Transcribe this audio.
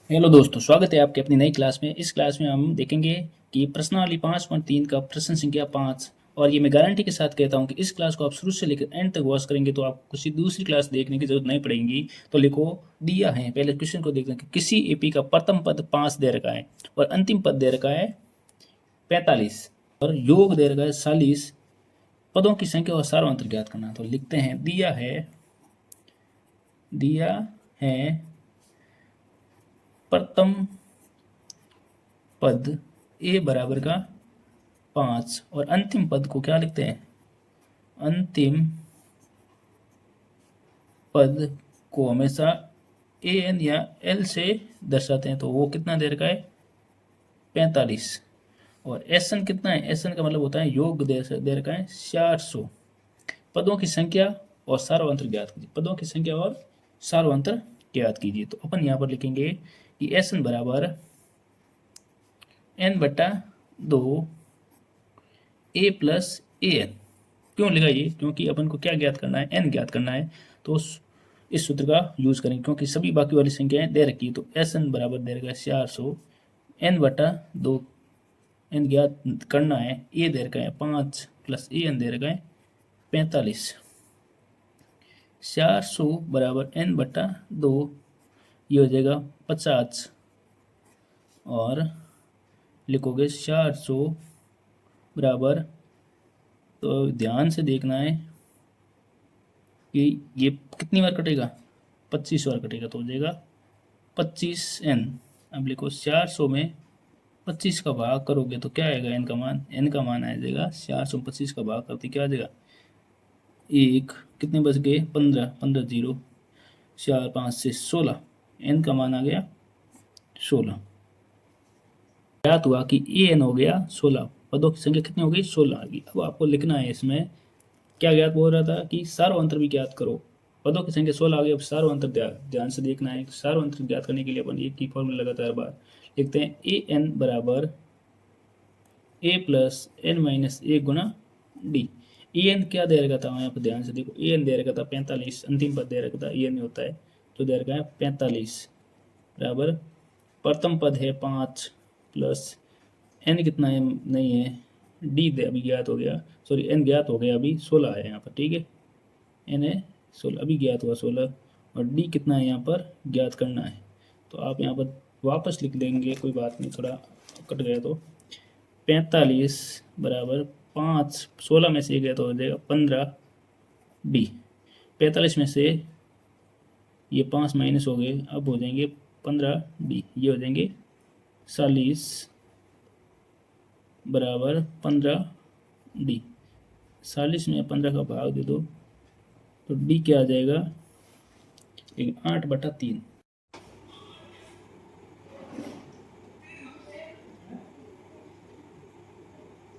Hello दोस्तों, स्वागत है आपके अपनी नई क्लास में। इस क्लास में हम देखेंगे कि प्रश्नावली 5.3 का प्रश्न संख्या 5। और ये मैं गारंटी के साथ कहता हूँ कि इस क्लास को आप शुरू से लेकर एंड तक वॉच करेंगे तो आपको किसी दूसरी क्लास देखने की जरूरत नहीं पड़ेगी। तो लिखो, दिया है। पहले क्वेश्चन को देखते हैं कि किसी एपी का प्रथम पद 5 दे रखा है और अंतिम पद दे रखा है 45 और योग दे रखा है 40। पदों की संख्या और सार्वंत्र ज्ञात करना। तो लिखते हैं, दिया है प्रथम पद ए बराबर का 5 और अंतिम पद को क्या लिखते हैं? अंतिम पद को हमेशा ए एन या एल से दर्शाते हैं। तो वो कितना दे रखा है? 45। और एस एन कितना है? एस एन का मतलब होता है योग दे रखा है 400। पदों की संख्या और सार्वंत्र ज्ञात कीजिए। पदों की संख्या और सार्वंत्र ज्ञात कीजिए। तो अपन यहाँ पर लिखेंगे कि एस एन बराबर एन बटा 2 ए प्लस ए एन। क्यों लिखा ये? क्योंकि अपन को क्या ज्ञात करना है? एन ज्ञात करना है। तो इस सूत्र का यूज करेंगे क्योंकि सभी बाकी वाली संख्याएं दे रखी है। तो एस एन बराबर दे रखा है 400, एन बटा 2 एन ज्ञात करना है, ए दे रखा है 5 प्लस ए एन दे रखा है 45। 400 बराबर एन बटा 2, ये हो जाएगा 50। और लिखोगे 400 बराबर, तो ध्यान से देखना है कि ये कितनी बार कटेगा? 25 बार कटेगा। तो हो जाएगा 25n। अब लिखो 400 में 25 का भाग करोगे तो क्या आएगा? n का मान, n का मान आ जाएगा 400 में 25 का भाग करते क्या आ जाएगा? एक, कितने बच गए? 15, 15 जीरो, 4 5 से 16, n का मान आ गया 16। ज्ञात हुआ कि ए एन हो गया 16। पदों की संख्या कितनी हो गई? 16 आ गई। अब आपको लिखना है इसमें क्या ज्ञात बोल रहा था कि सार्वंत्र भी ज्ञात करो। पदों की संख्या 16 आ गई। अब सार्वंत्र ध्यान से देखना है। सार्वंत्र ज्ञात करने के लिए अपन एक ही फॉर्मूला लगातार हर बार लिखते हैं, ए एन बराबर ए plus N minus A Guna D. A N क्या दे रखा था यहाँ पर? ध्यान से देखो, ए एन दे रखा था 45, अंतिम पद दे रखा था ए एन होता है, तो दे रखा है 45 बराबर प्रथम पद है 5 प्लस एन कितना है? नहीं है, डी दे अभी ज्ञात हो गया, सॉरी एन ज्ञात हो गया अभी 16 है यहाँ पर, ठीक है। एन है 16, अभी ज्ञात हुआ 16। और डी कितना है यहाँ पर? ज्ञात करना है। तो आप यहाँ पर वापस लिख देंगे, कोई बात नहीं, थोड़ा कट गया तो 45 बराबर 5, 16 में से ये गया तो हो जाएगा 15 डी। 45 में से ये 5 माइनस हो गए, अब हो जाएंगे 15 डी, ये हो जाएंगे 40 बराबर 15 डी। 40 में 15 का भाग दे दो तो डी क्या आ जाएगा? 8/3।